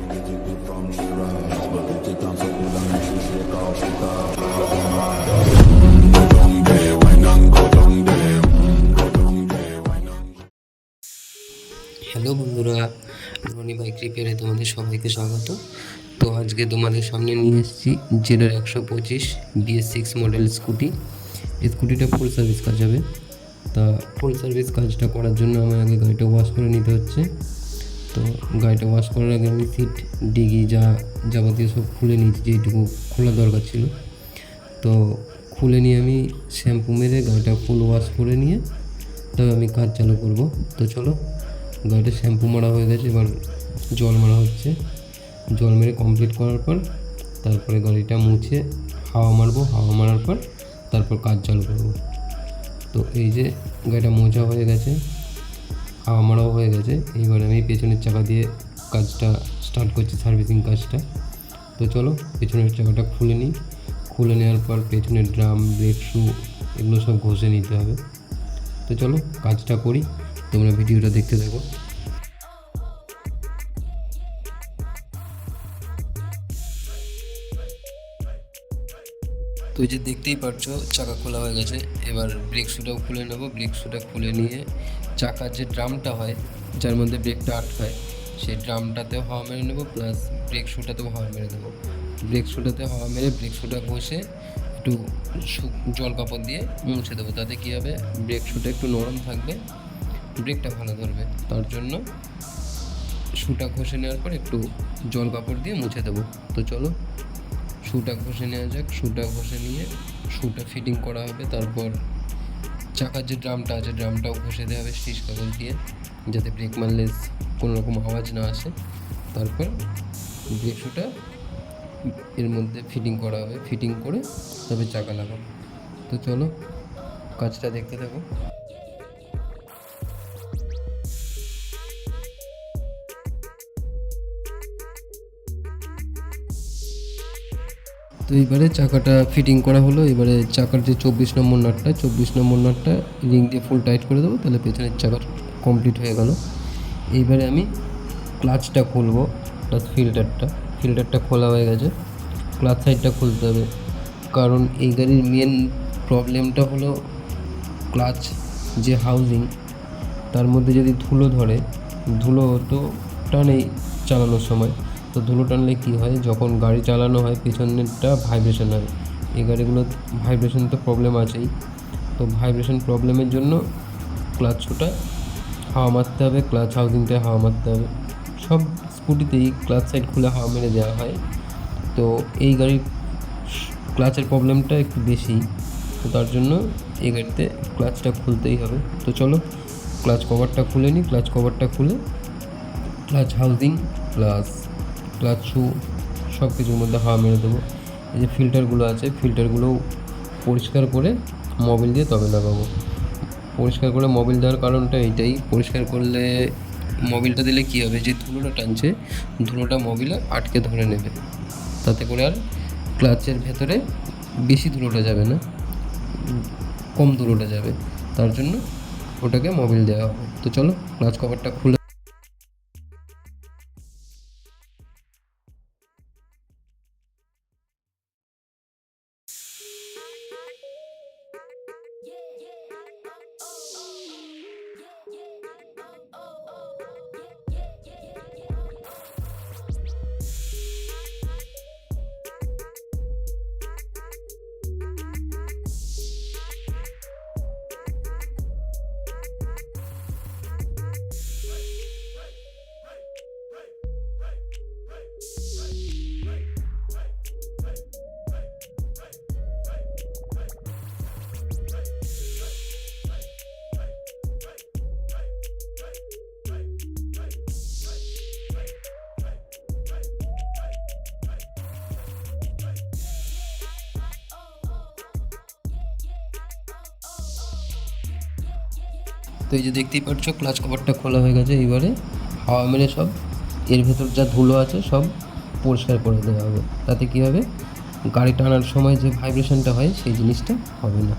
Hello বন্ধুরা, Roni bike রিপেয়ারে তোমাদের সবাইকে স্বাগত। তো আজকে তোমাদের সামনে নিয়ে এসেছি জেডার 125 BS6 মডেল স্কুটি। এই স্কুটিটা ফুল সার্ভিস কাজ হবে। তা ফুল সার্ভিস কাজটা করার জন্য আমার আগে গাড়িটা ওয়াশ করে নিতে হচ্ছে। তো গাড়িটা ওয়াশ করার আগে আমি সিট, ডিগি যাবতীয় সব খুলে নিয়েছি, যেটুকু খোলা দরকার ছিল। তো খুলে নিয়ে আমি শ্যাম্পু মেরে গাড়িটা ফুল ওয়াশ করে নিয়ে তবে আমি কাজ চালু করব। তো চলো, গাড়িটা শ্যাম্পু মারা হয়ে গেছে, এবার জল মারা হচ্ছে। জল মেরে কমপ্লিট করার পর তারপরে গাড়িটা মুছে হাওয়া মারবো, হাওয়া মারার পর তারপর কাজ চালু করব। তো এই যে গাড়িটা মোছা হয়ে গেছে, হাওয়া মারাও হয়ে গেছে। এইবার আমি পেছনের চাকা দিয়ে কাজটা স্টার্ট করছি, সার্ভিসিং কাজটা। তো চলো পেছনের চাকাটা খুলে নিই। খুলে নেওয়ার পর পেছনের ড্রাম, ব্রেক শু এগুলো সব ঘষে নিতে হবে। তো চলো কাজটা করি, তোমরা ভিডিওটা দেখতে থাকো। তো এই যে দেখতেই পারছো চাকা খোলা হয়ে গেছে। এবার ব্রেক শুটাও খুলে নেবো। ব্রেক শুটা খুলে নিয়ে চাকার যে ড্রামটা হয়, যার মধ্যে ব্রেকটা আটকায়, সেই ড্রামটাতেও হাওয়া মেরে নেবো, প্লাস ব্রেক শুটাতেও হাওয়া মেরে দেবো। ব্রেক শুটাতে হাওয়া মেরে ব্রেক শুটা ঘষে একটু জল কাপড় দিয়ে মুছে দেবো। তাতে কী হবে, ব্রেক শুটা একটু নরম থাকবে, ব্রেকটা ভালো ধরবে। তার জন্য শুটা ঘষে নেওয়ার পর একটু জল কাপড় দিয়ে মুছে দেবো। তো চলো শুটা ঘষে নেওয়া যাক। শুটা ঘষে নিয়ে শুটা ফিটিং করা হবে। তারপর চাকার যে ড্রামটা আছে, ড্রামটাও ঘষে দেওয়া হবে স্টিচ কাগজ দিয়ে, যাতে ব্রেক মারলে কোনো রকম আওয়াজ না আসে। তারপর ব্রেক শুটা এর মধ্যে ফিটিং করা হবে। ফিটিং করে তবে চাকা লাগাবো। তো চলো কাজটা দেখতে থাকো। তো এবারে চাকাটা ফিটিং করা হলো। এবারে চাকার যে 24 নম্বর নাটটা রিং দিয়ে ফুল টাইট করে দেবো, তাহলে পেছনের চাকা কমপ্লিট হয়ে গেল। এইবারে আমি ক্লাচটা খুলবো, প্লাস ফিল্টারটা খোলা হয়ে গেছে। ক্লাচ সাইডটা খুলতে হবে, কারণ এই গাড়ির মেন প্রবলেমটা হলো ক্লাচ যে হাউজিং, তার মধ্যে যদি ধুলো ধরে, ধুলো তো টানেই চালানোর সময়। তো ধুলো টানলে কী হয়, যখন গাড়ি চালানো হয় পেছনেরটা ভাইব্রেশন হয়। এই গাড়িগুলো ভাইব্রেশন তো প্রবলেম আছেই। তো ভাইব্রেশন প্রবলেমের জন্য ক্লাচ শুটা হাওয়া মারতে হবে, ক্লাচ হাউজিংটায় হাওয়া মারতে হবে। সব স্কুটিতেই ক্লাচ সাইড খুলে হাওয়া মেরে দেওয়া হয়। তো এই গাড়ির ক্লাচের প্রবলেমটা একটু বেশি, তো তার জন্য এই গাড়িতে ক্লাচটা খুলতেই হবে। তো চলো ক্লাচ কভারটা খুলে নিই। ক্লাচ কভারটা খুলে ক্লাচ হাউজিং প্লাস ক্লাচ শু সব কিছুর মধ্যে হাওয়া মেরে দেবো। এই যে ফিল্টারগুলো আছে, ফিল্টারগুলোও পরিষ্কার করে মোবিল দিয়ে তবে লাগাবো। পরিষ্কার করে মোবিল দেওয়ার কারণটা এইটাই, পরিষ্কার করলে মোবিলটা দিলে কী হবে, যে ধুলোটা টানছে ধুলোটা মোবিলে আটকে ধরে নেবে, তাতে করে আর ক্লাচের ভেতরে বেশি ধুলোটা যাবে না, কম ধুলোটা যাবে। তার জন্য ওটাকে মোবিল দেওয়া হবে। তো চলো ক্লাচ কভারটা খুলে তো এই যে দেখতেই পাচ্ছ ক্লাচ কভারটা খোলা হয়ে গেছে। এবারে হাওয়া মেরে সব এর ভেতর যা ধুলো আছে সব পরিষ্কার করে দেওয়া হবে। তাতে কী হবে, গাড়ি টানার সময় যে ভাইব্রেশনটা হয় সেই জিনিসটা হবে না।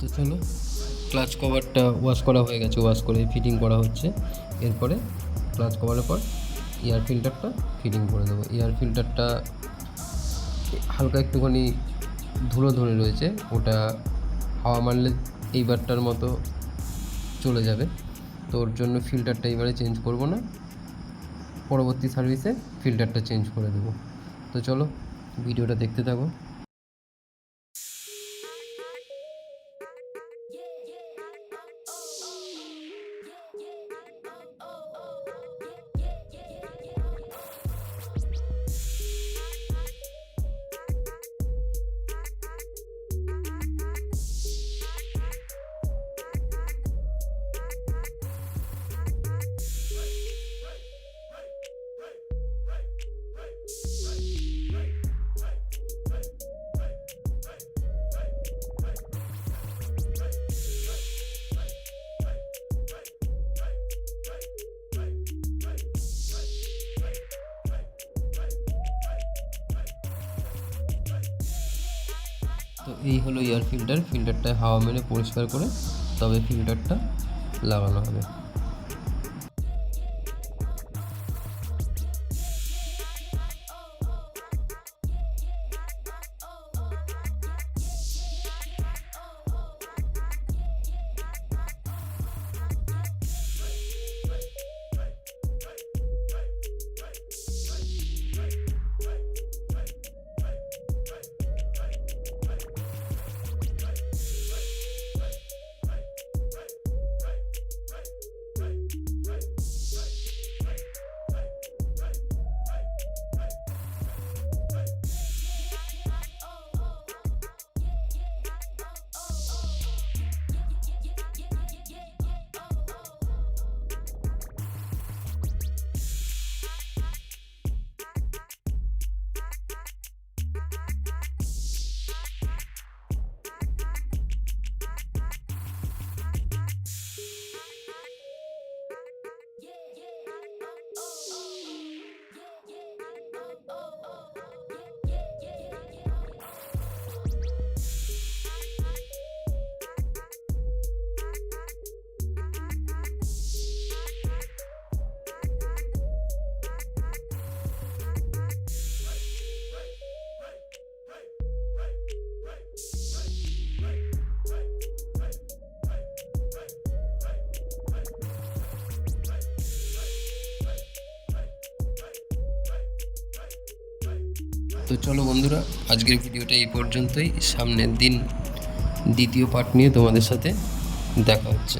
তো চলো, ক্লাচ কভারটা ওয়াশ করা হয়ে গেছে, ওয়াশ করে ফিটিং করা হচ্ছে। এরপরে ক্লাচ কভারের পর এয়ার ফিল্টারটা ফিটিং করে দেবো। এয়ার ফিল্টারটা হালকা একটুখানি ধুলো ধরে রয়েছে, ওটা হাওয়া মারলে এইবারটার মতো চলে যাবে। তো ওর জন্য ফিল্টারটা এবারে চেঞ্জ করব না, পরবর্তী সার্ভিসে ফিল্টারটা চেঞ্জ করে দেবো। তো চলো ভিডিওটা দেখতে থাকো। তো এই হলো এয়ার ফিল্টার। ফিল্টারটায় হাওয়া মেরে পরিষ্কার করে তবে ফিল্টারটা লাগানো হবে। তো চলো বন্ধুরা, আজকের ভিডিওটা এই পর্যন্তই। সামনের দিন দ্বিতীয় পার্ট নিয়ে তোমাদের সাথে দেখা হচ্ছে।